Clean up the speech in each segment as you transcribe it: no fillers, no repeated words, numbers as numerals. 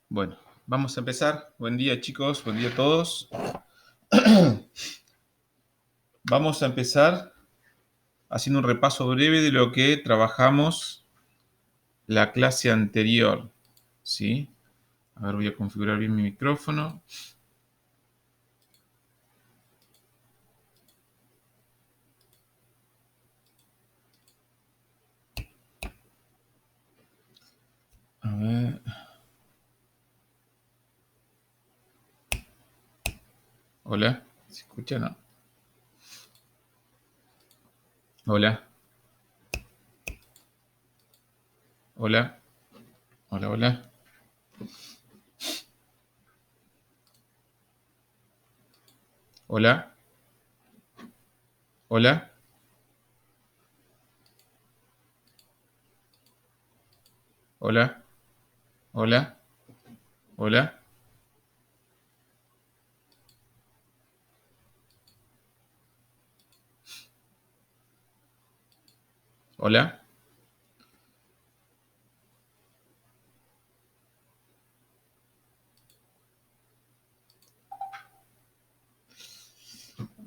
Bueno, vamos a empezar. Buen día, chicos. Buen día a todos. Vamos a empezar haciendo un repaso breve de lo que trabajamos la clase anterior. ¿Sí? A ver, voy a configurar bien mi micrófono. A ver. Hola. ¿Se escucha o no? Hola. Hola. Hola, hola. Hola. Hola. Hola. Hola. Hola. Hola.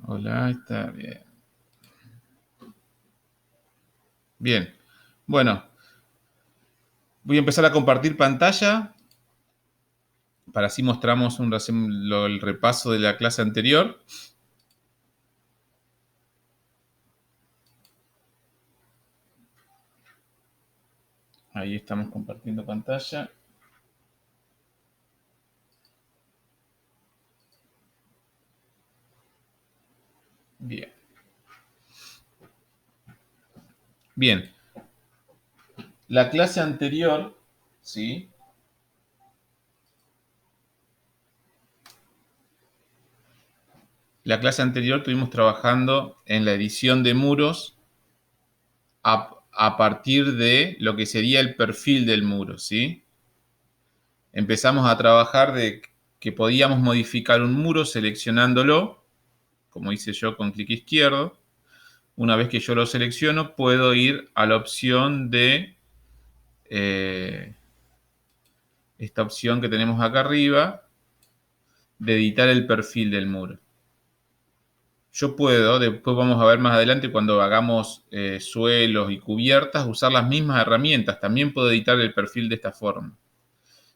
Hola, está bien. Bien. Bueno, voy a empezar a compartir pantalla. Para así mostramos el repaso de la clase anterior. Ahí estamos compartiendo pantalla. Bien. Bien. La clase anterior, ¿sí? La clase anterior estuvimos trabajando en la edición de muros a partir de lo que sería el perfil del muro, ¿sí? Empezamos a trabajar de que podíamos modificar un muro seleccionándolo, como hice yo con clic izquierdo. Una vez que yo lo selecciono, puedo ir a la opción de esta opción que tenemos acá arriba, de editar el perfil del muro. Yo puedo, después vamos a ver más adelante cuando hagamos suelos y cubiertas, usar las mismas herramientas. También puedo editar el perfil de esta forma.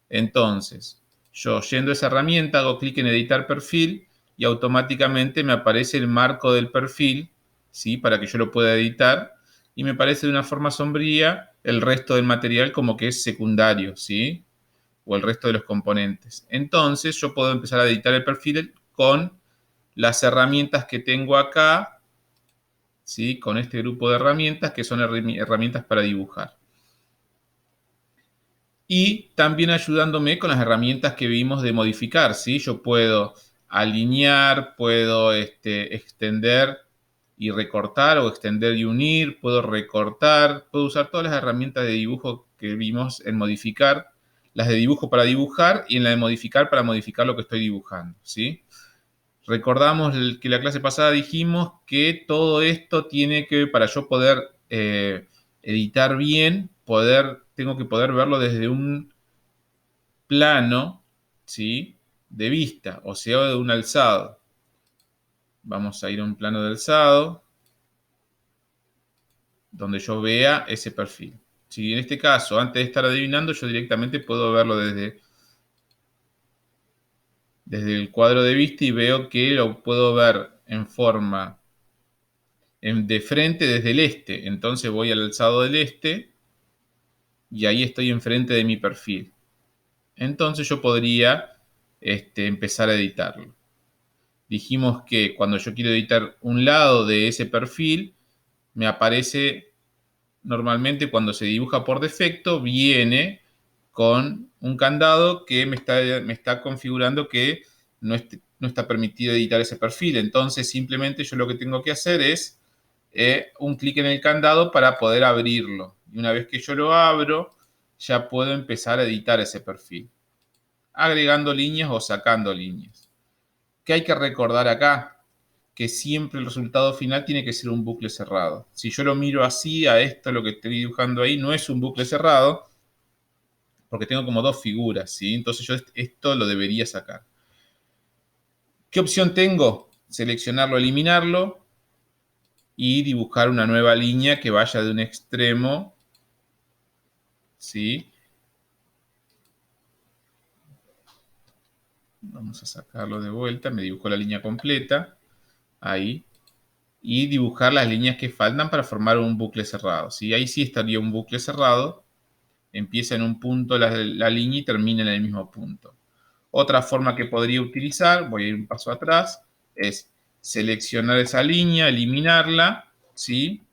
Entonces, yo yendo a esa herramienta, hago clic en editar perfil y automáticamente me aparece el marco del perfil, ¿sí? Para que yo lo pueda editar. Y me aparece de una forma sombría el resto del material como que es secundario, ¿sí? O el resto de los componentes. Entonces, yo puedo empezar a editar el perfil con las herramientas que tengo acá, ¿sí? Con este grupo de herramientas que son herramientas para dibujar. Y también ayudándome con las herramientas que vimos de modificar, ¿sí? Yo puedo alinear, puedo extender y recortar, o extender y unir, puedo recortar, puedo usar todas las herramientas de dibujo que vimos en modificar, las de dibujo para dibujar y en la de modificar para modificar lo que estoy dibujando, ¿sí? Recordamos que la clase pasada dijimos que todo esto tiene que, para yo poder editar bien, tengo que poder verlo desde un plano, ¿sí? De vista, o sea, de un alzado. Vamos a ir a un plano de alzado, donde yo vea ese perfil. Si en este caso, antes de estar adivinando, yo directamente puedo verlo desde el cuadro de vista y veo que lo puedo ver en forma de frente desde el este. Entonces voy al alzado del este y ahí estoy enfrente de mi perfil. Entonces yo podría empezar a editarlo. Dijimos que cuando yo quiero editar un lado de ese perfil, me aparece normalmente cuando se dibuja por defecto, viene con un candado que me está configurando que no está permitido editar ese perfil. Entonces simplemente yo lo que tengo que hacer es un clic en el candado para poder abrirlo. Y una vez que yo lo abro, ya puedo empezar a editar ese perfil, agregando líneas o sacando líneas. ¿Qué hay que recordar acá? que siempre el resultado final tiene que ser un bucle cerrado. Si yo lo miro así, a esto, lo que estoy dibujando ahí, no es un bucle cerrado, porque tengo como dos figuras, ¿sí? Entonces yo esto lo debería sacar. ¿Qué opción tengo? Seleccionarlo, eliminarlo y dibujar una nueva línea que vaya de un extremo, ¿sí? Vamos a sacarlo de vuelta, me dibujó la línea completa, ahí. Y dibujar las líneas que faltan para formar un bucle cerrado, ¿sí? Ahí sí estaría un bucle cerrado, empieza en un punto la línea y termina en el mismo punto. Otra forma que podría utilizar, voy a ir un paso atrás, es seleccionar esa línea, eliminarla, ¿sí?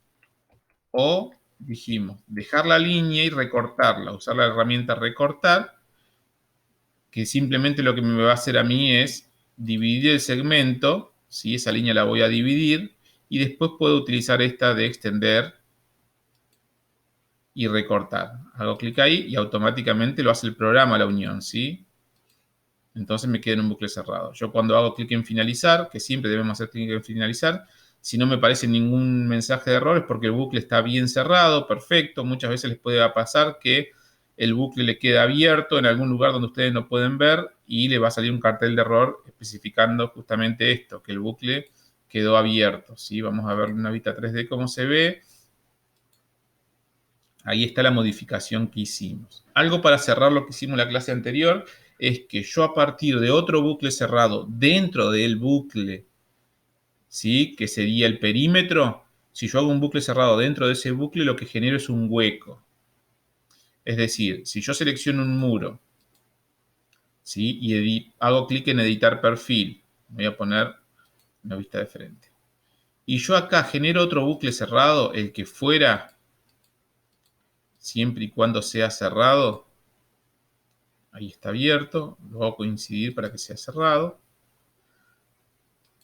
O, dijimos, dejar la línea y recortarla, usar la herramienta recortar, que simplemente lo que me va a hacer a mí es dividir el segmento, ¿sí? Esa línea la voy a dividir, y después puedo utilizar esta de extender y recortar. Hago clic ahí y automáticamente lo hace el programa la unión, ¿sí? Entonces me queda en un bucle cerrado. Yo cuando hago clic en finalizar, que siempre debemos hacer clic en finalizar, si no me parece ningún mensaje de error es porque el bucle está bien cerrado, perfecto. Muchas veces les puede pasar que el bucle le queda abierto en algún lugar donde ustedes no pueden ver y le va a salir un cartel de error especificando justamente esto, que el bucle quedó abierto, ¿sí? Vamos a ver una vista 3D cómo se ve. Ahí está la modificación que hicimos. Algo para cerrar lo que hicimos en la clase anterior es que yo a partir de otro bucle cerrado dentro del bucle, ¿sí? Que sería el perímetro, si yo hago un bucle cerrado dentro de ese bucle, lo que genero es un hueco. Es decir, si yo selecciono un muro, ¿sí? Y hago clic en editar perfil, voy a poner una vista de frente. Y yo acá genero otro bucle cerrado, el que fuera, siempre y cuando sea cerrado. Ahí está abierto, lo hago coincidir para que sea cerrado.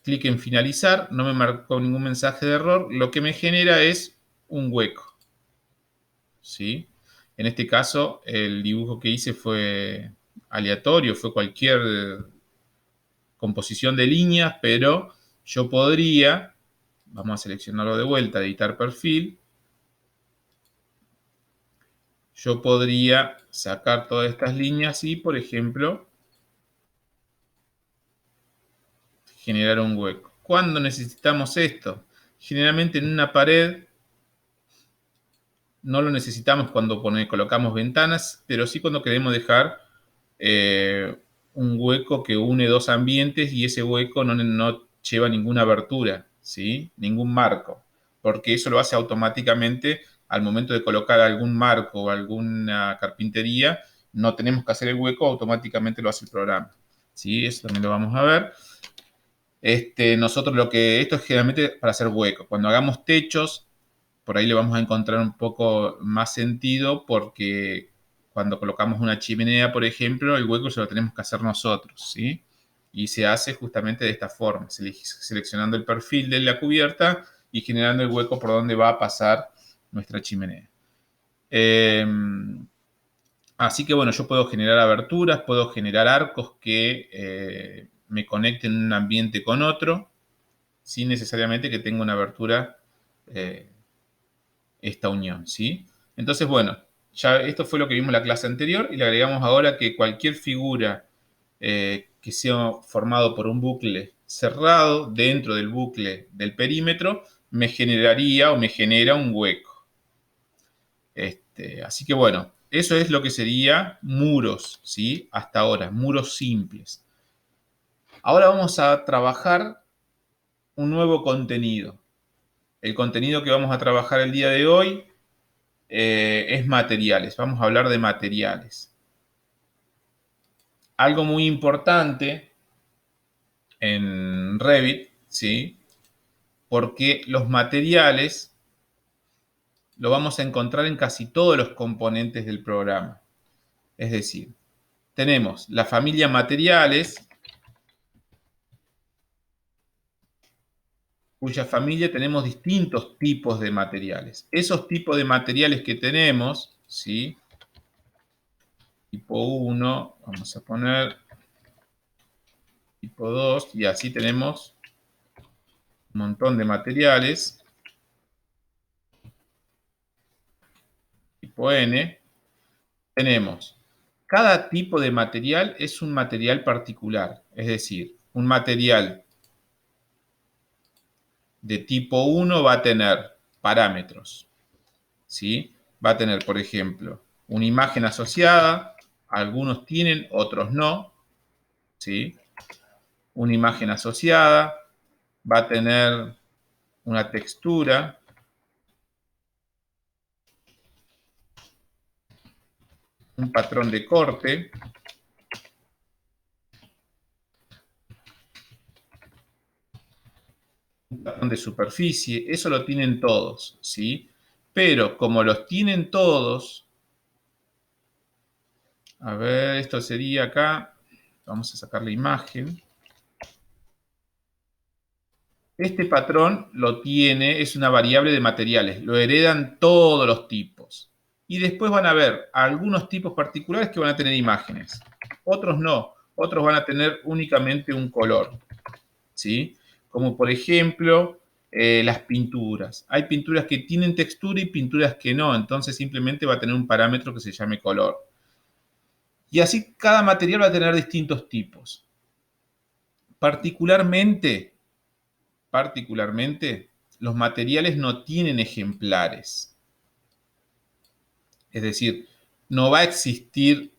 Clic en finalizar, no me marcó ningún mensaje de error, lo que me genera es un hueco, ¿sí? En este caso, el dibujo que hice fue aleatorio, fue cualquier composición de líneas, pero yo podría, vamos a seleccionarlo de vuelta, editar perfil, yo podría sacar todas estas líneas y, por ejemplo, generar un hueco. ¿Cuándo necesitamos esto? Generalmente en una pared no lo necesitamos cuando colocamos ventanas, pero sí cuando queremos dejar un hueco que une dos ambientes y ese hueco no lleva ninguna abertura, ¿sí? Ningún marco, porque eso lo hace automáticamente al momento de colocar algún marco o alguna carpintería, no tenemos que hacer el hueco, automáticamente lo hace el programa, ¿sí? Eso también lo vamos a ver. Nosotros esto es generalmente para hacer huecos. Cuando hagamos techos, por ahí le vamos a encontrar un poco más sentido porque cuando colocamos una chimenea, por ejemplo, el hueco se lo tenemos que hacer nosotros, ¿sí? Y se hace justamente de esta forma, seleccionando el perfil de la cubierta y generando el hueco por donde va a pasar nuestra chimenea. Así que bueno, yo puedo generar aberturas, puedo generar arcos que me conecten un ambiente con otro, sin necesariamente que tenga una abertura esta unión, ¿sí? Entonces, bueno, ya esto fue lo que vimos en la clase anterior y le agregamos ahora que cualquier figura que sea formado por un bucle cerrado dentro del bucle del perímetro me generaría o me genera un hueco. Así que bueno, eso es lo que sería muros, ¿sí? Hasta ahora, muros simples. Ahora vamos a trabajar un nuevo contenido. El contenido que vamos a trabajar el día de hoy es materiales. Vamos a hablar de materiales. Algo muy importante en Revit, ¿sí? Porque los materiales lo vamos a encontrar en casi todos los componentes del programa. Es decir, tenemos la familia materiales, cuya familia tenemos distintos tipos de materiales. Esos tipos de materiales que tenemos, ¿sí? Tipo 1, vamos a poner tipo 2, y así tenemos un montón de materiales, tipo N, tenemos, cada tipo de material es un material particular, es decir, un material de tipo 1 va a tener parámetros, ¿sí? Va a tener, por ejemplo, una imagen asociada, algunos tienen, otros no, ¿sí? Una imagen asociada, va a tener una textura, un patrón de corte, un patrón de superficie, eso lo tienen todos, ¿sí? Pero como los tienen todos, a ver, esto sería acá, vamos a sacar la imagen. Este patrón lo tiene, es una variable de materiales, lo heredan todos los tipos. Y después van a ver algunos tipos particulares que van a tener imágenes, otros no, otros van a tener únicamente un color, ¿sí? Como por ejemplo las pinturas. Hay pinturas que tienen textura y pinturas que no, entonces simplemente va a tener un parámetro que se llame color. Y así cada material va a tener distintos tipos. Particularmente, los materiales no tienen ejemplares. Es decir, no va a existir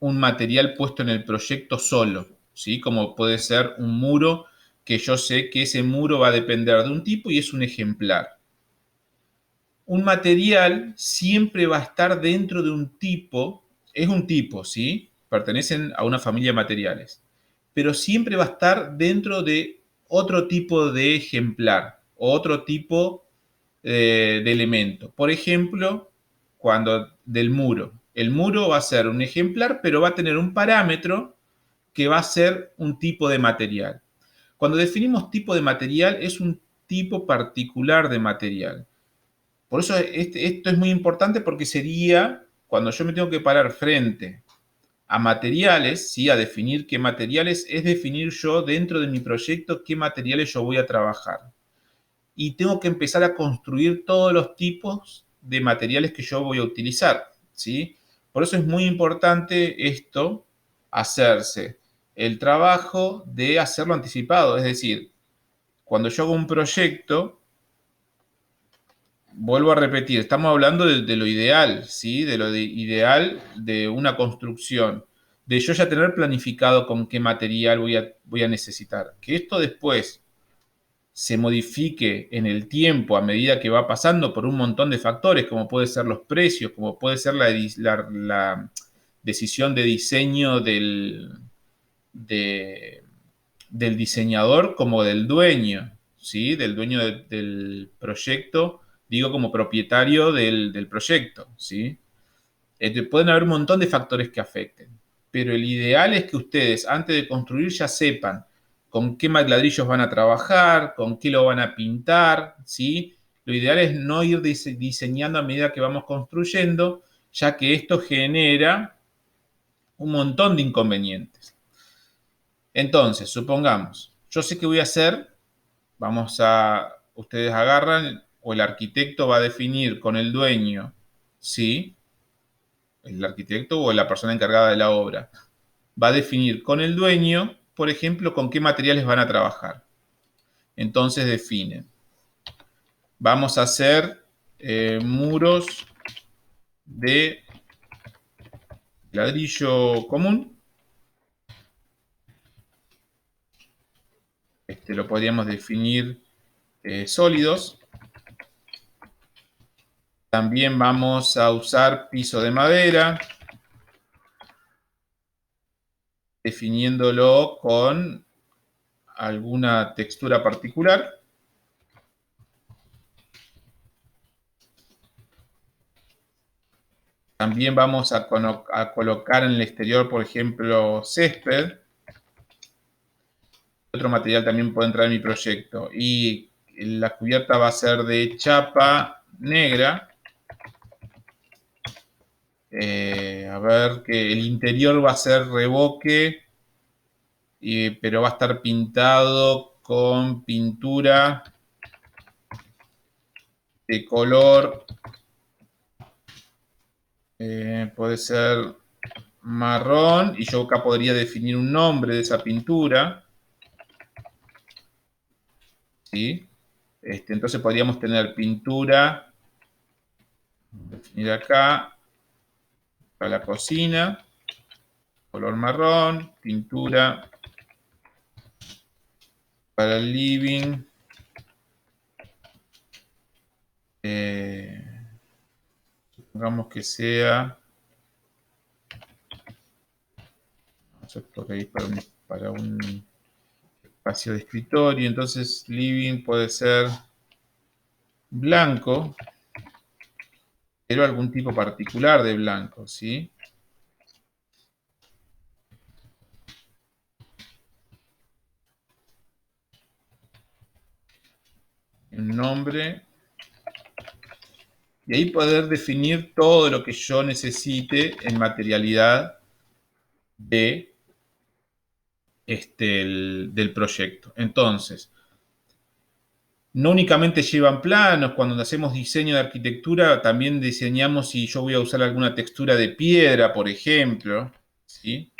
un material puesto en el proyecto solo, ¿sí? Como puede ser un muro, que yo sé que ese muro va a depender de un tipo y es un ejemplar. Un material siempre va a estar dentro de un tipo, es un tipo, ¿sí? Pertenecen a una familia de materiales, pero siempre va a estar dentro de otro tipo de ejemplar, o otro tipo de elemento. Por ejemplo, cuando del muro. El muro va a ser un ejemplar, pero va a tener un parámetro que va a ser un tipo de material. Cuando definimos tipo de material, es un tipo particular de material. Por eso esto es muy importante porque sería cuando yo me tengo que parar frente a materiales, ¿sí? A definir qué materiales, es definir yo dentro de mi proyecto qué materiales yo voy a trabajar. Y tengo que empezar a construir todos los tipos de materiales que yo voy a utilizar, ¿sí? Por eso es muy importante esto, hacerse el trabajo de hacerlo anticipado. Es decir, cuando yo hago un proyecto, vuelvo a repetir, estamos hablando de lo ideal, ¿sí? De lo ideal de una construcción, de yo ya tener planificado con qué material voy a necesitar. Que esto después se modifique en el tiempo a medida que va pasando por un montón de factores, como puede ser los precios, como puede ser la decisión de diseño de- del diseñador como del dueño, ¿sí? Del dueño del proyecto, digo como propietario del proyecto, ¿sí? Pueden haber un montón de factores que afecten, pero el ideal es que ustedes antes de construir ya sepan con qué ladrillos van a trabajar, con qué lo van a pintar, ¿sí? Lo ideal es no ir diseñando a medida que vamos construyendo, ya que esto genera un montón de inconvenientes. Entonces, supongamos, yo sé qué voy a hacer, ustedes agarran o el arquitecto va a definir con el dueño, ¿sí? El arquitecto o la persona encargada de la obra, va a definir con el dueño, por ejemplo, con qué materiales van a trabajar. Entonces definen. Vamos a hacer muros de ladrillo común. Lo podríamos definir sólidos. También vamos a usar piso de madera, definiéndolo con alguna textura particular. También vamos a colocar en el exterior, por ejemplo, césped. Otro material también puede entrar en mi proyecto. Y la cubierta va a ser de chapa negra. A ver, que el interior va a ser revoque, pero va a estar pintado con pintura de color, puede ser marrón, y yo acá podría definir un nombre de esa pintura, ¿sí? Entonces podríamos tener pintura, definir acá, para la cocina, color marrón, pintura para el living, supongamos que sea, vamos a por ahí para un espacio de escritorio, entonces living puede ser blanco, pero algún tipo particular de blanco, ¿sí? Un nombre. Y ahí poder definir todo lo que yo necesite en materialidad de, del proyecto. Entonces, no únicamente llevan planos, cuando hacemos diseño de arquitectura, también diseñamos si yo voy a usar alguna textura de piedra, por ejemplo, ¿sí?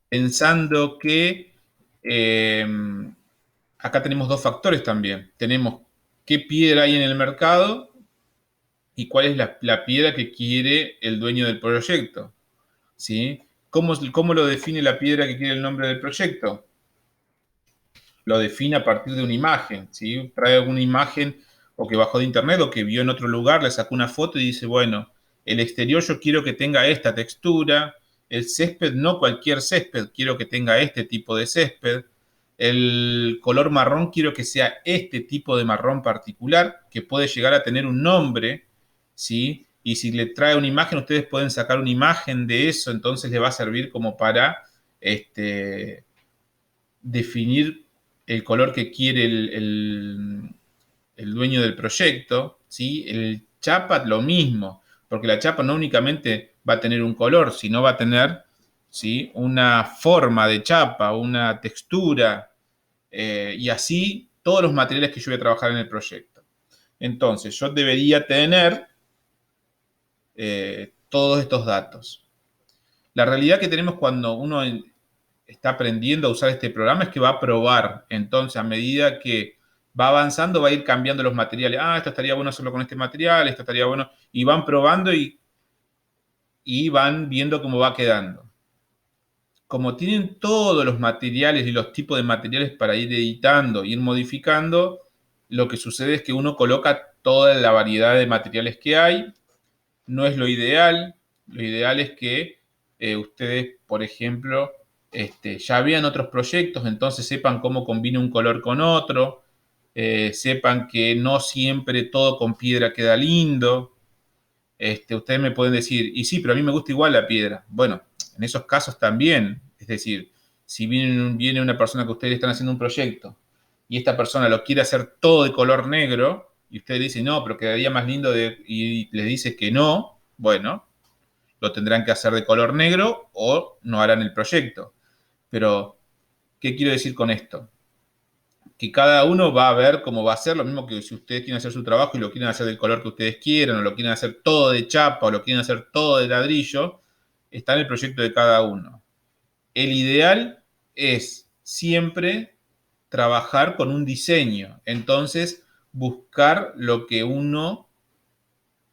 Pensando que acá tenemos dos factores también. Tenemos qué piedra hay en el mercado y cuál es la piedra que quiere el dueño del proyecto, ¿sí? ¿Cómo lo define la piedra que quiere el nombre del proyecto? Lo define a partir de una imagen, ¿sí? Trae alguna imagen o que bajó de internet o que vio en otro lugar, le sacó una foto y dice, bueno, el exterior yo quiero que tenga esta textura, el césped no cualquier césped, quiero que tenga este tipo de césped, el color marrón quiero que sea este tipo de marrón particular, que puede llegar a tener un nombre, ¿sí? Y si le trae una imagen, ustedes pueden sacar una imagen de eso, entonces le va a servir como para definir el color que quiere el dueño del proyecto, ¿sí? El chapa lo mismo, porque la chapa no únicamente va a tener un color, sino va a tener, ¿sí? Una forma de chapa, una textura, y así todos los materiales que yo voy a trabajar en el proyecto. Entonces, yo debería tener todos estos datos. La realidad que tenemos cuando uno está aprendiendo a usar este programa es que va a probar. Entonces, a medida que va avanzando, va a ir cambiando los materiales. Ah, esto estaría bueno hacerlo con este material, esto estaría bueno. Y van probando y van viendo cómo va quedando. Como tienen todos los materiales y los tipos de materiales para ir editando, ir modificando, lo que sucede es que uno coloca toda la variedad de materiales que hay. No es lo ideal. Lo ideal es que ustedes, por ejemplo, ya vean otros proyectos, entonces sepan cómo combina un color con otro, sepan que no siempre todo con piedra queda lindo. Ustedes me pueden decir, y sí, pero a mí me gusta igual la piedra. Bueno, en esos casos también, es decir, si viene una persona que ustedes están haciendo un proyecto y esta persona lo quiere hacer todo de color negro y usted le dice, no, pero quedaría más lindo y les dice que no, bueno, lo tendrán que hacer de color negro o no harán el proyecto. Pero, ¿qué quiero decir con esto? Que cada uno va a ver cómo va a ser, lo mismo que si ustedes quieren hacer su trabajo y lo quieren hacer del color que ustedes quieran, o lo quieren hacer todo de chapa, o lo quieren hacer todo de ladrillo, está en el proyecto de cada uno. El ideal es siempre trabajar con un diseño, entonces buscar lo que uno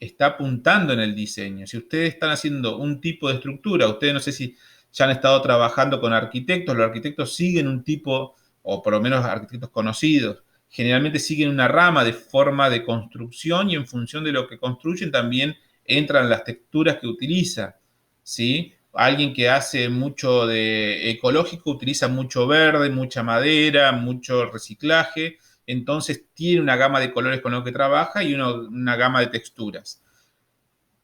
está apuntando en el diseño. Si ustedes están haciendo un tipo de estructura, ustedes no sé si ya han estado trabajando con arquitectos, los arquitectos siguen un tipo, o por lo menos arquitectos conocidos, generalmente siguen una rama de forma de construcción y en función de lo que construyen también entran las texturas que utiliza, ¿sí? Alguien que hace mucho de ecológico utiliza mucho verde, mucha madera, mucho reciclaje, entonces tiene una gama de colores con lo que trabaja y una gama de texturas.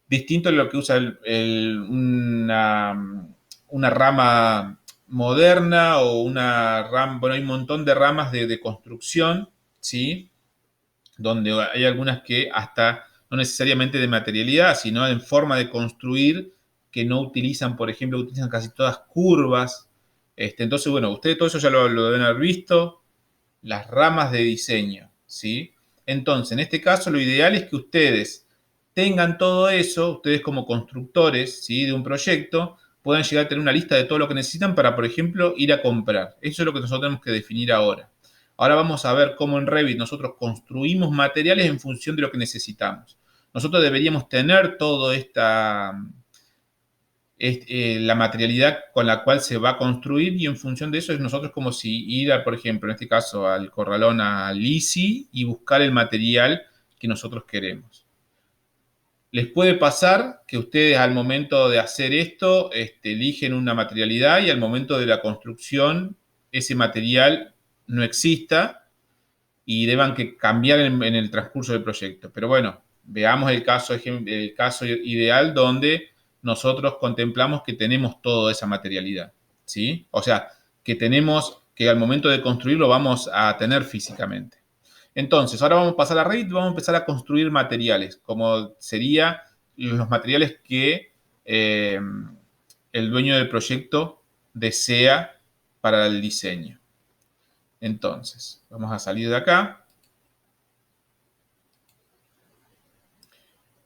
Distinto a lo que usa una rama moderna o una rama, bueno, hay un montón de ramas de construcción, ¿sí? Donde hay algunas que hasta no necesariamente de materialidad, sino en forma de construir, que no utilizan, por ejemplo, utilizan casi todas curvas, Entonces, bueno, ustedes todo eso ya lo deben haber visto. Las ramas de diseño, ¿sí? Entonces, en este caso, lo ideal es que ustedes tengan todo eso, ustedes como constructores, ¿sí? De un proyecto, puedan llegar a tener una lista de todo lo que necesitan para, por ejemplo, ir a comprar. Eso es lo que nosotros tenemos que definir ahora. Ahora vamos a ver cómo en Revit nosotros construimos materiales en función de lo que necesitamos. Nosotros deberíamos tener toda la materialidad con la cual se va a construir y en función de eso es nosotros como si ir, por ejemplo, en este caso al corralón, a Lisi y buscar el material que nosotros queremos. Les puede pasar que ustedes al momento de hacer esto eligen una materialidad y al momento de la construcción ese material no exista y deban que cambiar en el transcurso del proyecto. Pero bueno, veamos el caso ideal donde nosotros contemplamos que tenemos toda esa materialidad, ¿sí? O sea, que tenemos que al momento de construirlo vamos a tener físicamente. Entonces, ahora vamos a pasar a Revit, vamos a empezar a construir materiales, como serían los materiales que el dueño del proyecto desea para el diseño. Entonces, vamos a salir de acá.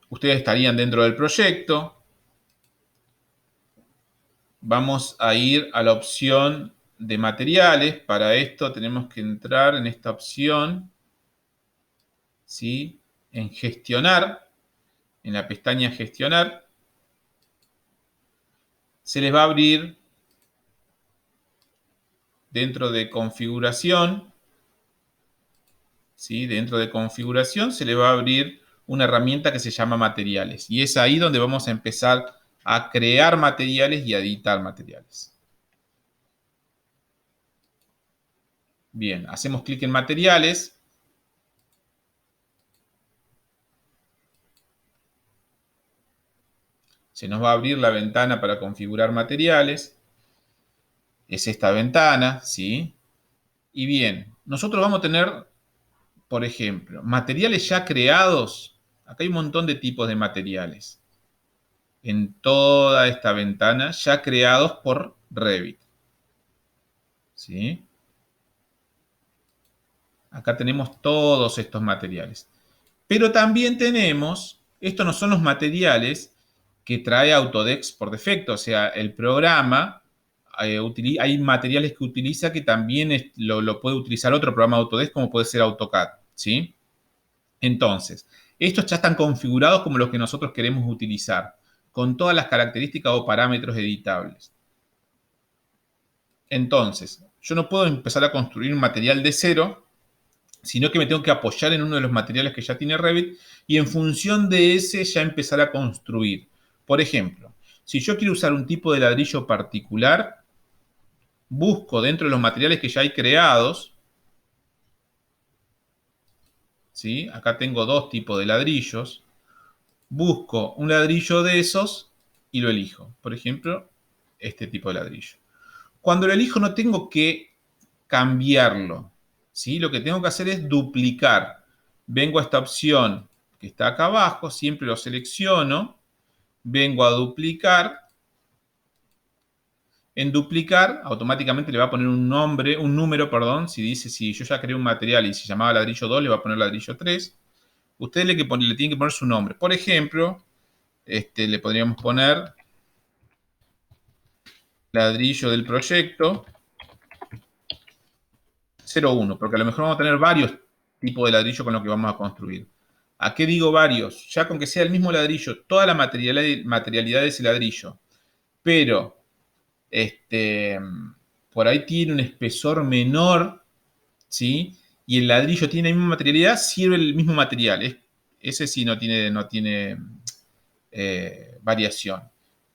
Ustedes estarían dentro del proyecto. Vamos a ir a la opción de materiales. Para esto tenemos que entrar en esta opción, ¿sí? En gestionar, en la pestaña gestionar. Se les va a abrir dentro de configuración, ¿sí? Dentro de configuración se le va a abrir una herramienta que se llama materiales. Y es ahí donde vamos a empezar a crear materiales y a editar materiales. Bien, hacemos clic en materiales. Se nos va a abrir la ventana para configurar materiales. Es esta ventana, ¿sí? Y bien, nosotros vamos a tener, por ejemplo, materiales ya creados. Acá hay un montón de tipos de materiales. En toda esta ventana, ya creados por Revit. ¿Sí? Acá tenemos todos estos materiales. Pero también tenemos, estos no son los materiales que trae Autodesk por defecto, o sea, el programa, hay materiales que utiliza que también lo puede utilizar otro programa de Autodesk como puede ser AutoCAD, ¿sí? Entonces, estos ya están configurados como los que nosotros queremos utilizar, con todas las características o parámetros editables. Entonces, yo no puedo empezar a construir un material de cero, sino que me tengo que apoyar en uno de los materiales que ya tiene Revit y en función de ese ya empezar a construir. Por ejemplo, si yo quiero usar un tipo de ladrillo particular, busco dentro de los materiales que ya hay creados, ¿sí? Acá tengo dos tipos de ladrillos, busco un ladrillo de esos y lo elijo. Por ejemplo, este tipo de ladrillo. Cuando lo elijo no tengo que cambiarlo, ¿sí? Lo que tengo que hacer es duplicar. Vengo a esta opción que está acá abajo, siempre lo selecciono, vengo a duplicar. En duplicar, automáticamente le va a poner un nombre, un número, perdón, si yo ya creé un material y se llamaba ladrillo 2, le va a poner ladrillo 3. Ustedes le tienen que poner su nombre. Por ejemplo, le podríamos poner ladrillo del proyecto 01, porque a lo mejor vamos a tener varios tipos de ladrillo con los que vamos a construir. ¿A qué digo varios? Ya con que sea el mismo ladrillo, toda la materialidad de ese ladrillo, pero por ahí tiene un espesor menor, ¿sí? Y el ladrillo tiene la misma materialidad, sirve el mismo material. Ese sí no tiene variación.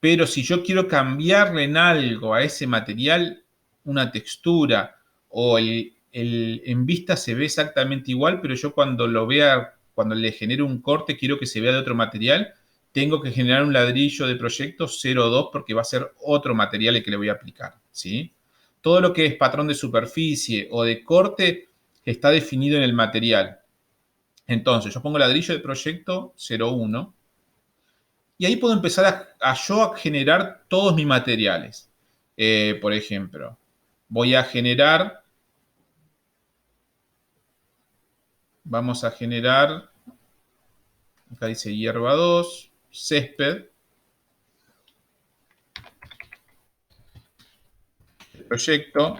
Pero si yo quiero cambiarle en algo a ese material, una textura o en vista se ve exactamente igual, pero yo cuando lo vea, cuando le genero un corte, quiero que se vea de otro material, tengo que generar un ladrillo de proyecto 02 porque va a ser otro material el que le voy a aplicar, ¿sí? Todo lo que es patrón de superficie o de corte está definido en el material. Entonces, yo pongo ladrillo de proyecto 01 y ahí puedo empezar yo a generar todos mis materiales. Por ejemplo, voy a generar, vamos a generar, acá dice hierba 2, césped, proyecto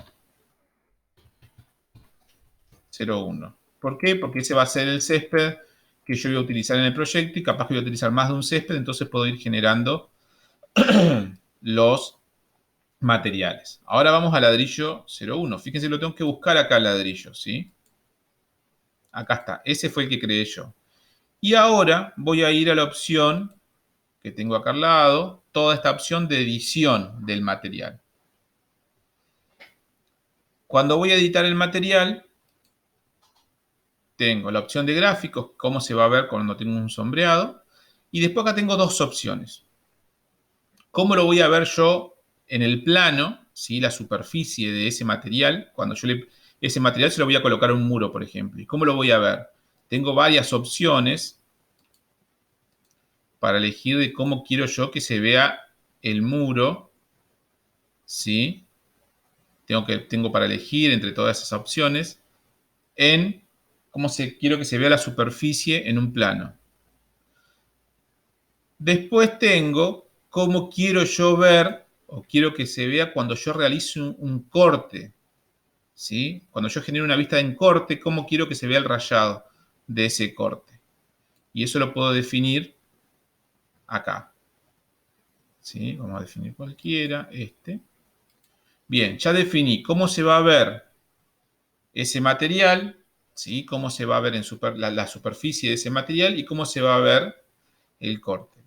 01. ¿Por qué? Porque ese va a ser el césped que yo voy a utilizar en el proyecto y capaz que voy a utilizar más de un césped, entonces puedo ir generando los materiales. Ahora vamos al ladrillo 01. Fíjense, lo tengo que buscar acá el ladrillo, ¿sí? Acá está. Ese fue el que creé yo. Y ahora voy a ir a la opción que tengo acá al lado, toda esta opción de edición del material. Cuando voy a editar el material, tengo la opción de gráficos, cómo se va a ver cuando tengo un sombreado. Y después acá tengo dos opciones. ¿Cómo lo voy a ver yo en el plano? ¿Sí? La superficie de ese material. Cuando yo ese material se lo voy a colocar a un muro, por ejemplo. ¿Y cómo lo voy a ver? Tengo varias opciones para elegir de cómo quiero yo que se vea el muro. ¿Sí? Tengo para elegir entre todas esas opciones en quiero que se vea la superficie en un plano. Después tengo cómo quiero yo ver o quiero que se vea cuando yo realice un corte. ¿Sí? Cuando yo genero una vista en corte, cómo quiero que se vea el rayado de ese corte. Y eso lo puedo definir acá. ¿Sí? Vamos a definir cualquiera, este. Bien, ya definí cómo se va a ver ese material, ¿sí? Cómo se va a ver en la superficie de ese material y cómo se va a ver el corte.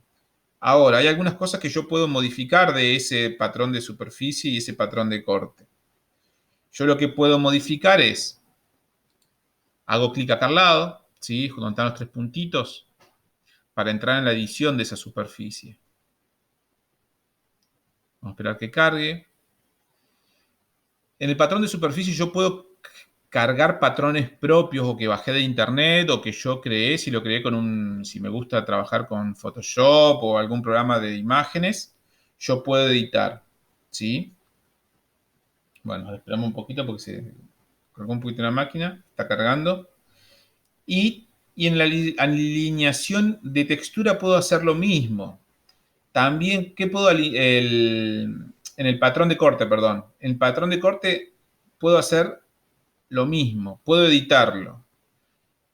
Ahora, hay algunas cosas que yo puedo modificar de ese patrón de superficie y ese patrón de corte. Yo lo que puedo modificar es, hago clic acá al lado, ¿sí? Donde están los tres puntitos, para entrar en la edición de esa superficie. Vamos a esperar que cargue. En el patrón de superficie yo puedo cargar patrones propios o que bajé de internet o que yo creé, si lo creé si me gusta trabajar con Photoshop o algún programa de imágenes, yo puedo editar, ¿sí? Bueno, esperamos un poquito porque se cargó un poquito la máquina, está cargando. Y en la alineación de textura puedo hacer lo mismo. También, ¿qué puedo en el patrón de corte, perdón? En el patrón de corte puedo hacer lo mismo, puedo editarlo.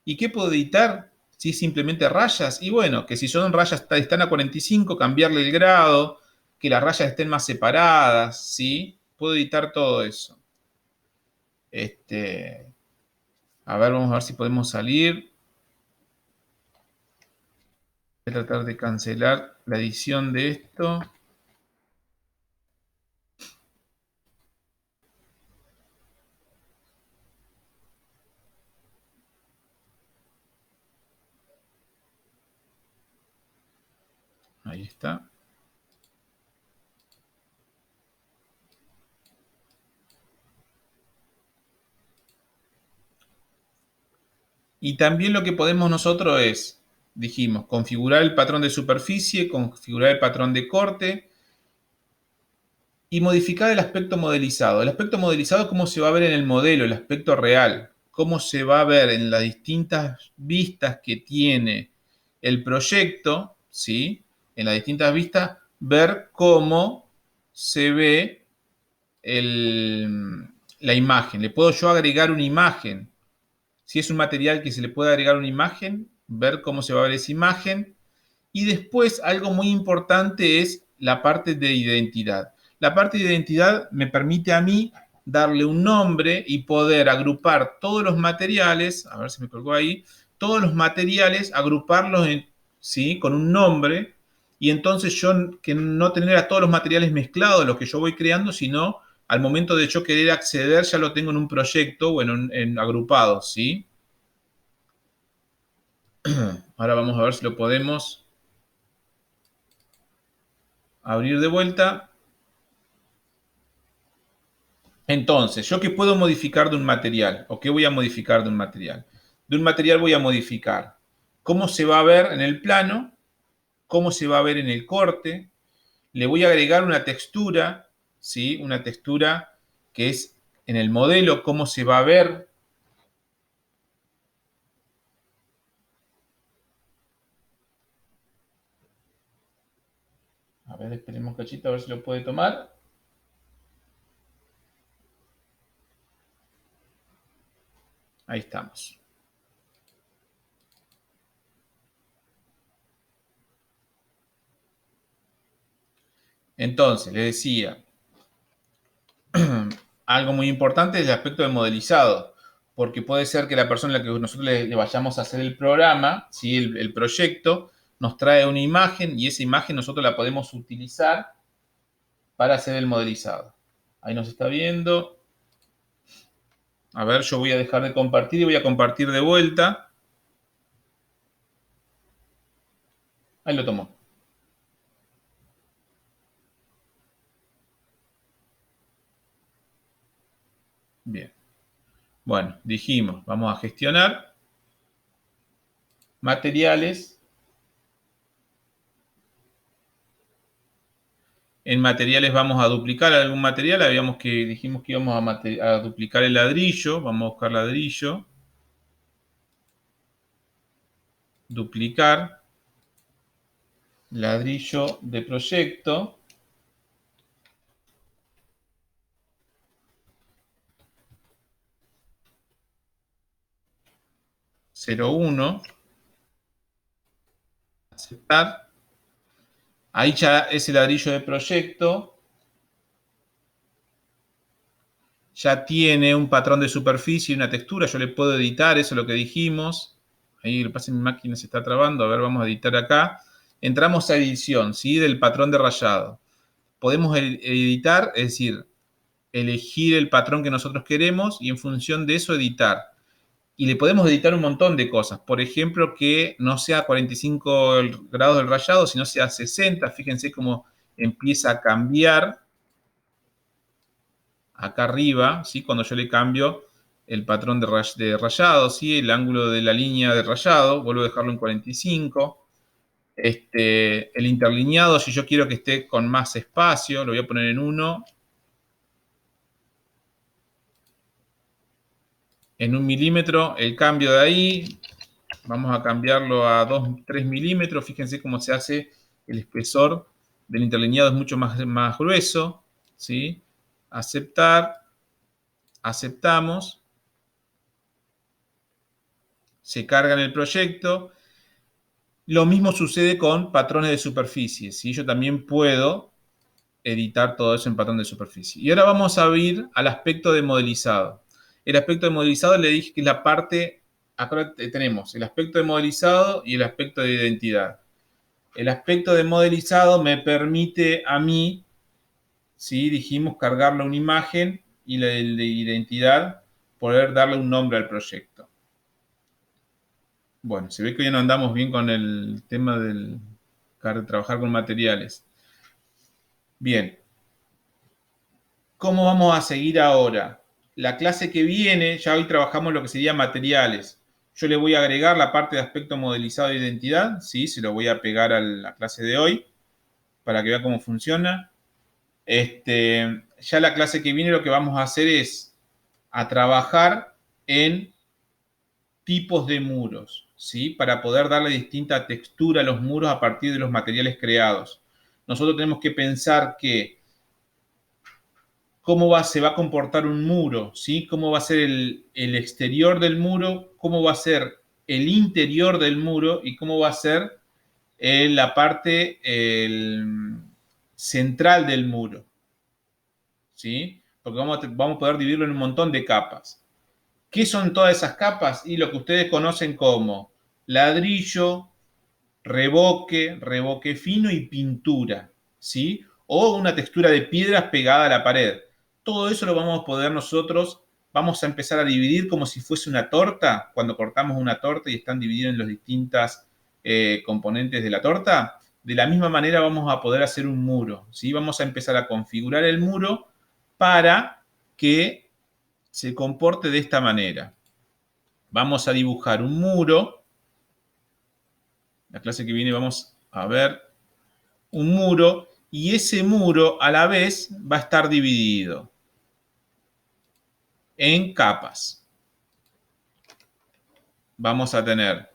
¿Y qué puedo editar? Si simplemente rayas. Y bueno, que si son rayas están a 45, cambiarle el grado, que las rayas estén más separadas, ¿sí? Puedo editar todo eso. A ver, vamos a ver si podemos salir. Voy a tratar de cancelar la edición de esto. Ahí está. Y también lo que podemos nosotros es, dijimos, configurar el patrón de superficie, configurar el patrón de corte y modificar el aspecto modelizado. El aspecto modelizado es cómo se va a ver en el modelo, el aspecto real, cómo se va a ver en las distintas vistas que tiene el proyecto, ¿sí? En las distintas vistas, ver cómo se ve la imagen. Le puedo yo agregar una imagen. Si es un material que se le puede agregar una imagen, ver cómo se va a ver esa imagen. Y después, algo muy importante es la parte de identidad. La parte de identidad me permite a mí darle un nombre y poder agrupar todos los materiales, a ver si me colgó ahí, todos los materiales, agruparlos ¿sí? Con un nombre, y entonces yo que no tener a todos los materiales mezclados, los que yo voy creando, sino al momento de yo querer acceder, ya lo tengo en un proyecto o en agrupados, ¿sí? Ahora vamos a ver si lo podemos abrir de vuelta. Entonces, ¿yo qué puedo modificar de un material? ¿O qué voy a modificar de un material? De un material voy a modificar cómo se va a ver en el plano, cómo se va a ver en el corte. Le voy a agregar una textura, ¿sí? Una textura que es en el modelo cómo se va a ver. A ver, esperemos un cachito a ver si lo puede tomar. Ahí estamos. Entonces, les decía, algo muy importante es el aspecto de modelizado, porque puede ser que la persona a la que nosotros le vayamos a hacer el programa, ¿sí? el proyecto, nos trae una imagen y esa imagen nosotros la podemos utilizar para hacer el modelizado. Ahí nos está viendo. A ver, yo voy a dejar de compartir y voy a compartir de vuelta. Ahí lo tomó. Bien. Bueno, dijimos, vamos a gestionar materiales. En materiales vamos a duplicar algún material. Dijimos que íbamos a duplicar el ladrillo. Vamos a buscar ladrillo. Duplicar. Ladrillo de proyecto. 01. Aceptar. Ahí ya ese ladrillo de proyecto ya tiene un patrón de superficie y una textura. Yo le puedo editar, eso es lo que dijimos. Ahí lo que pasa en mi máquina se está trabando. A ver, vamos a editar acá. Entramos a edición, ¿sí? Del patrón de rayado. Podemos editar, es decir, elegir el patrón que nosotros queremos y en función de eso editar. Y le podemos editar un montón de cosas. Por ejemplo, que no sea 45 grados del rayado, sino sea 60. Fíjense cómo empieza a cambiar acá arriba, ¿sí? Cuando yo le cambio el patrón de rayado, ¿sí? El ángulo de la línea de rayado, vuelvo a dejarlo en 45. El interlineado, si yo quiero que esté con más espacio, lo voy a poner en 1. En 1 milímetro, el cambio de ahí, vamos a cambiarlo a 2, 3 milímetros. Fíjense cómo se hace el espesor del interlineado, es mucho más grueso, ¿sí? Aceptar, aceptamos. Se carga en el proyecto. Lo mismo sucede con patrones de superficie, ¿sí? Yo también puedo editar todo eso en patrón de superficie. Y ahora vamos a ir al aspecto de modelizado. El aspecto de modelizado le dije que es la parte, acá tenemos el aspecto de modelizado y el aspecto de identidad. El aspecto de modelizado me permite a mí, ¿sí? Dijimos cargarle una imagen y la de identidad, poder darle un nombre al proyecto. Bueno, se ve que hoy no andamos bien con el tema del trabajar con materiales. Bien, ¿cómo vamos a seguir ahora? La clase que viene, ya hoy trabajamos lo que sería materiales. Yo le voy a agregar la parte de aspecto modelizado de identidad, ¿sí? Se lo voy a pegar a la clase de hoy para que vea cómo funciona. Ya la clase que viene lo que vamos a hacer es a trabajar en tipos de muros, ¿sí? Para poder darle distinta textura a los muros a partir de los materiales creados. Nosotros tenemos que pensar que se va a comportar un muro, ¿sí? Cómo va a ser el exterior del muro, cómo va a ser el interior del muro y cómo va a ser la parte central del muro, ¿sí? Porque vamos a poder dividirlo en un montón de capas. ¿Qué son todas esas capas? Y lo que ustedes conocen como ladrillo, revoque fino y pintura, ¿sí? O una textura de piedras pegada a la pared. Todo eso lo vamos a poder nosotros, vamos a empezar a dividir como si fuese una torta, cuando cortamos una torta y están divididos en los distintos componentes de la torta. De la misma manera vamos a poder hacer un muro, ¿sí? Vamos a empezar a configurar el muro para que se comporte de esta manera. Vamos a dibujar un muro. La clase que viene vamos a ver un muro y ese muro a la vez va a estar dividido. en capas. Vamos a tener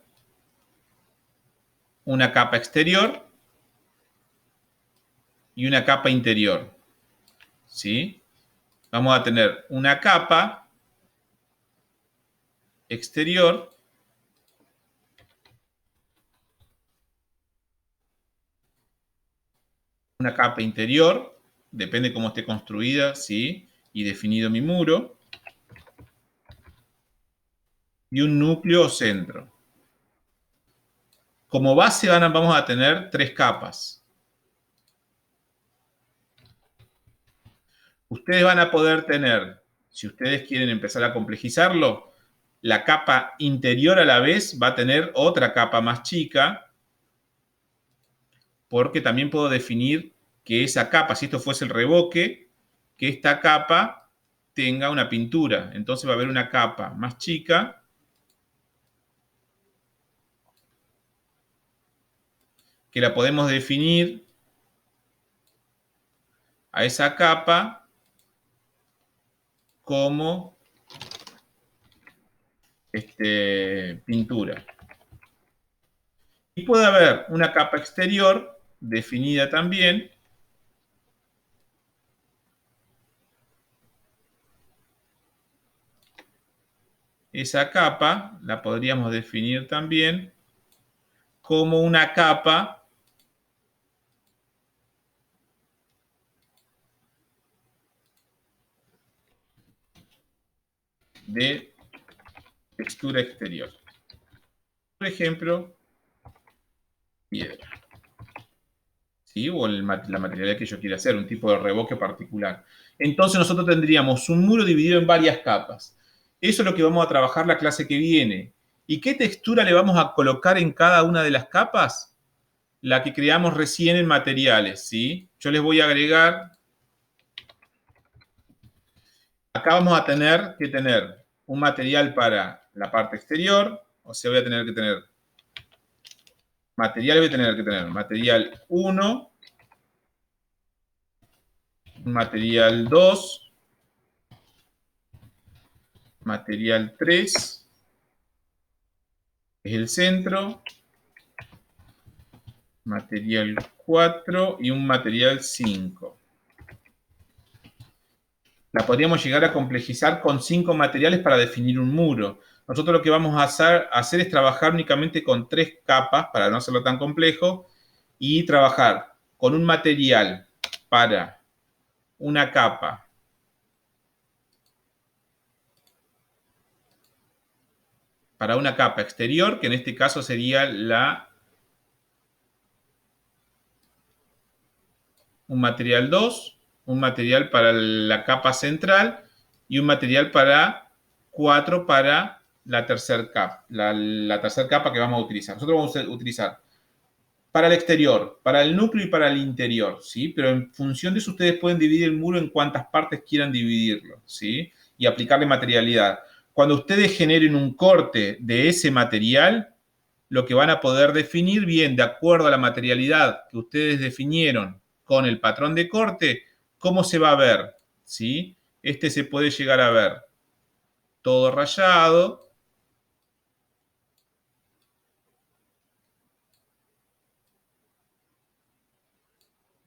una capa exterior y una capa interior, ¿sí? Vamos a tener una capa exterior una capa interior, depende cómo esté construida, ¿sí? Y definido mi muro, y un núcleo o centro. Como base vamos a tener 3 capas. Ustedes van a poder tener, si ustedes quieren empezar a complejizarlo, la capa interior a la vez va a tener otra capa más chica, porque también puedo definir que esa capa, si esto fuese el revoque, que esta capa tenga una pintura. Entonces va a haber una capa más chica que la podemos definir a esa capa como pintura. Y puede haber una capa exterior definida también, esa capa la podríamos definir también como una capa de textura exterior. Por ejemplo, piedra. ¿Sí? O la materialidad que yo quiera hacer, un tipo de revoque particular. Entonces nosotros tendríamos un muro dividido en varias capas. Eso es lo que vamos a trabajar la clase que viene. ¿Y qué textura le vamos a colocar en cada una de las capas? La que creamos recién en materiales, ¿sí? Yo les voy a agregar. Acá vamos a tener que tener un material para la parte exterior, o sea, voy a tener que tener material 1, material 2, material 3, es el centro, material 4 y un material 5. La podríamos llegar a complejizar con 5 materiales para definir un muro. Nosotros lo que vamos a hacer es trabajar únicamente con 3 capas para no hacerlo tan complejo y trabajar con un material para una capa exterior, que en este caso sería un material 2, un material para la capa central y un material para 4 para la tercera capa, la tercera capa que vamos a utilizar. Nosotros vamos a utilizar para el exterior, para el núcleo y para el interior, ¿sí? Pero en función de eso ustedes pueden dividir el muro en cuantas partes quieran dividirlo, ¿sí? Y aplicarle materialidad. Cuando ustedes generen un corte de ese material, lo que van a poder definir bien, de acuerdo a la materialidad que ustedes definieron con el patrón de corte, cómo se va a ver, ¿sí? Este se puede llegar a ver todo rayado,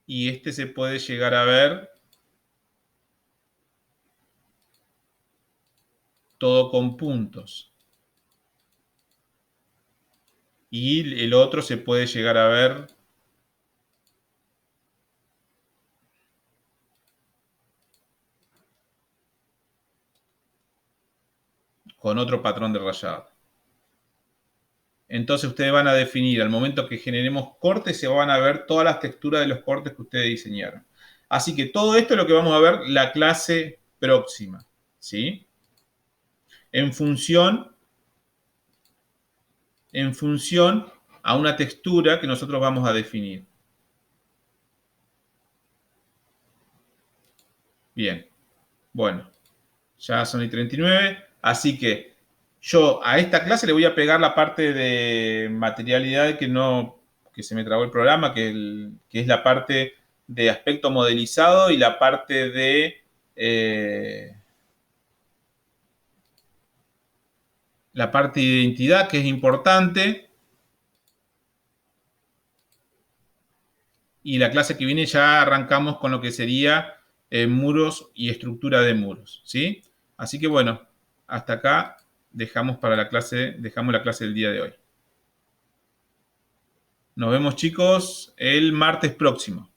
y este se puede llegar a ver todo con puntos. Y el otro se puede llegar a ver con otro patrón de rayado. Entonces ustedes van a definir, al momento que generemos cortes, se van a ver todas las texturas de los cortes que ustedes diseñaron. Así que todo esto es lo que vamos a ver la clase próxima, ¿sí? En función a una textura que nosotros vamos a definir. Bien, bueno, ya son y 39, así que yo a esta clase le voy a pegar la parte de materialidad que se me trabó el programa, que es la parte de aspecto modelizado y la parte de la parte de identidad, que es importante. Y la clase que viene ya arrancamos con lo que sería muros y estructura de muros, ¿sí? Así que bueno, hasta acá dejamos la clase del día de hoy. Nos vemos, chicos, el martes próximo.